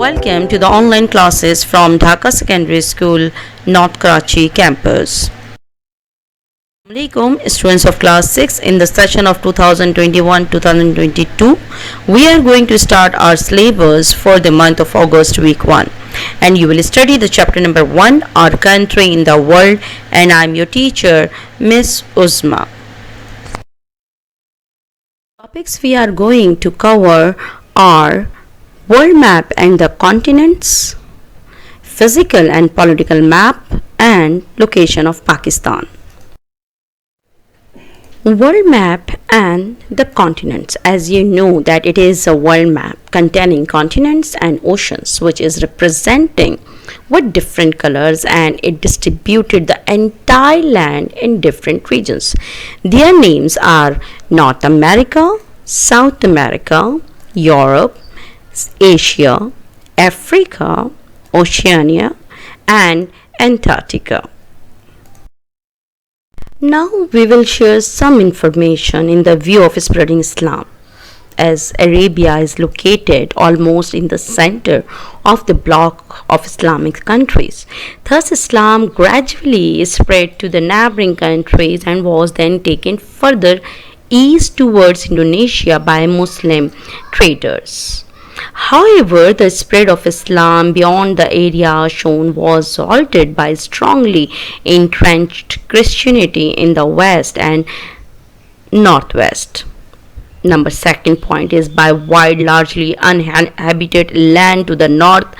Welcome to the online classes from Dhaka Secondary School, North Karachi campus. Assalamualaikum, students of class 6. In the session of 2021-2022, we are going to start our syllabus for the month of August week 1, and you will study the chapter number 1, our country in the world, and I am your teacher, Miss Uzma. Topics we are going to cover are world map and the continents, physical and political map, and location of Pakistan. World map and the continents. As you know that it is a world map containing continents and oceans, which is representing with different colors, and it distributed the entire land in different regions. Their names are North America, South America, Europe, Asia, Africa, Oceania, and Antarctica. Now we will share some information in the view of spreading Islam, as Arabia is located almost in the center of the block of Islamic countries. Thus, Islam gradually spread to the neighboring countries and was then taken further east towards Indonesia by Muslim traders. However, the spread of Islam beyond the area shown was halted by strongly entrenched Christianity in the west and northwest. Number second point is by wide, largely uninhabited land to the north,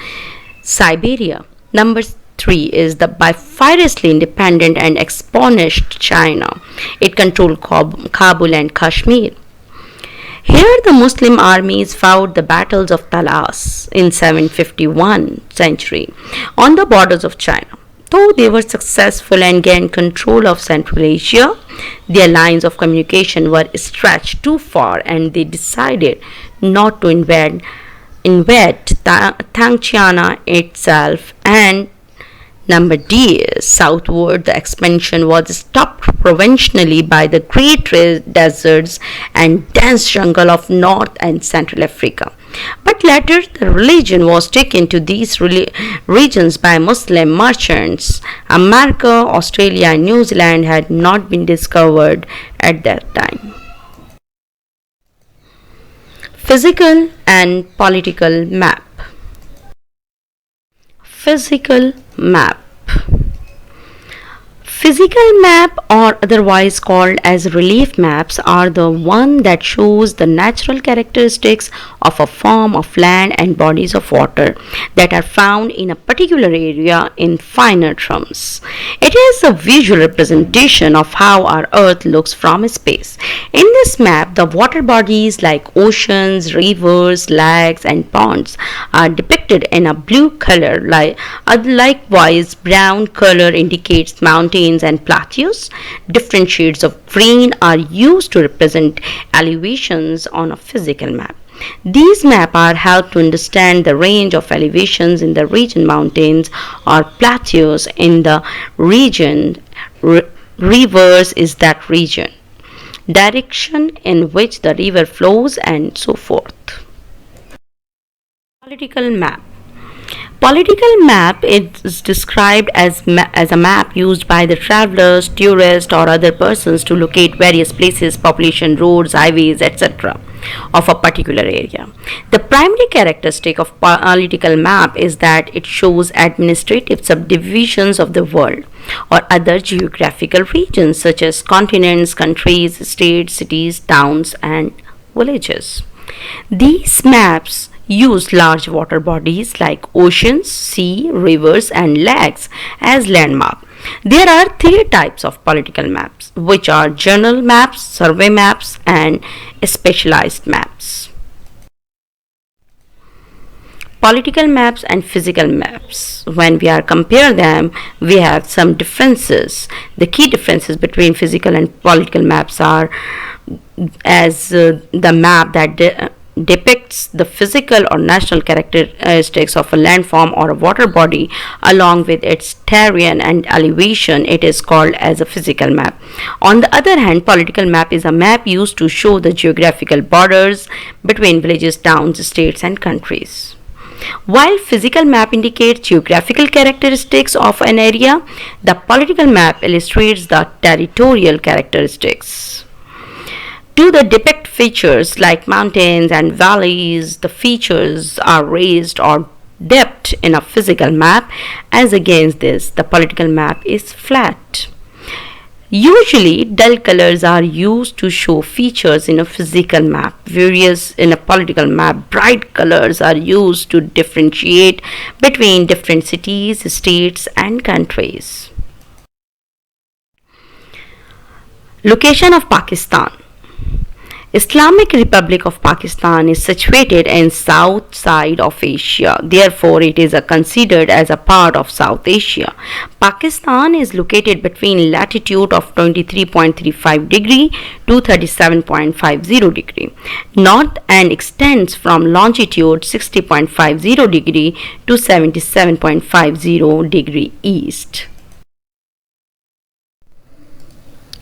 Siberia. Number 3 is the by fiercely independent and exponential China. It controlled Kabul and Kashmir. Here the Muslim armies fought the battles of Talas in 751 century on the borders of China. Though they were successful and gained control of Central Asia, their lines of communication were stretched too far, and they decided not to invade Tangchina itself. And number D is southward, the expansion was stopped provincially by the great deserts and dense jungle of North and Central Africa. But later, the religion was taken to these regions by Muslim merchants. America, Australia, and New Zealand had not been discovered at that time. Physical and political map. Physical map. Physical map, or otherwise called as relief maps, are the one that shows the natural characteristics of a form of land and bodies of water that are found in a particular area in finer terms. It is a visual representation of how our earth looks from space. In this map, the water bodies like oceans, rivers, lakes, and ponds are depicted in a blue color. Likewise, brown color indicates mountains and plateaus. Different shades of green are used to represent elevations on a physical map. These maps are helped to understand the range of elevations in the region. Mountains or plateaus in the region, rivers is that region, direction in which the river flows, and so forth. Political map. Political map is described as a map used by the travelers, tourists, or other persons to locate various places, population, roads, highways, etc. of a particular area. The primary characteristic of political map is that it shows administrative subdivisions of the world or other geographical regions such as continents, countries, states, cities, towns, and villages. These maps use large water bodies like oceans, sea, rivers, and lakes as landmarks. There are 3 types of political maps, which are general maps, survey maps, and specialized maps. Political maps and physical maps. When we are compare them, we have some differences. The key differences between physical and political maps are the map that depicts the physical or natural characteristics of a landform or a water body along with its terrain and elevation. It is called as a physical map. On the other hand, political map is a map used to show the geographical borders between villages, towns, states, and countries. While physical map indicates geographical characteristics of an area, the political map illustrates the territorial characteristics. Do the depict features like mountains and valleys? The features are raised or dipped in a physical map. As against this, the political map is flat. Usually, dull colors are used to show features in a physical map, whereas in a political map, bright colors are used to differentiate between different cities, states, and countries. Location of Pakistan. Islamic Republic of Pakistan is situated in south side of Asia. Therefore, it is considered as a part of South Asia. Pakistan is located between latitude of 23.35 degree to 37.50 degree north and extends from longitude 60.50 degree to 77.50 degree east.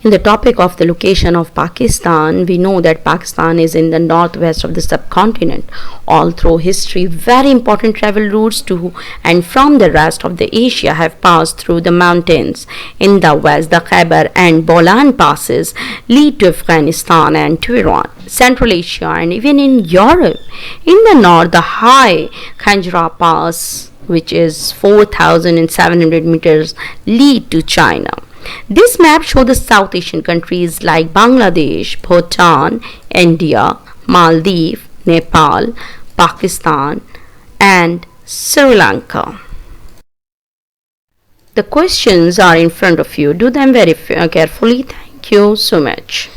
In the topic of the location of Pakistan, we know that Pakistan is in the northwest of the subcontinent. All through history, very important travel routes to and from the rest of the Asia have passed through the mountains. In the west, the Khyber and Bolan passes lead to Afghanistan and to Iran, Central Asia, and even in Europe. In the north, the high Khanjra Pass, which is 4,700 meters, lead to China. This map shows the South Asian countries like Bangladesh, Bhutan, India, Maldives, Nepal, Pakistan, and Sri Lanka. The questions are in front of you. Do them very carefully. Thank you so much.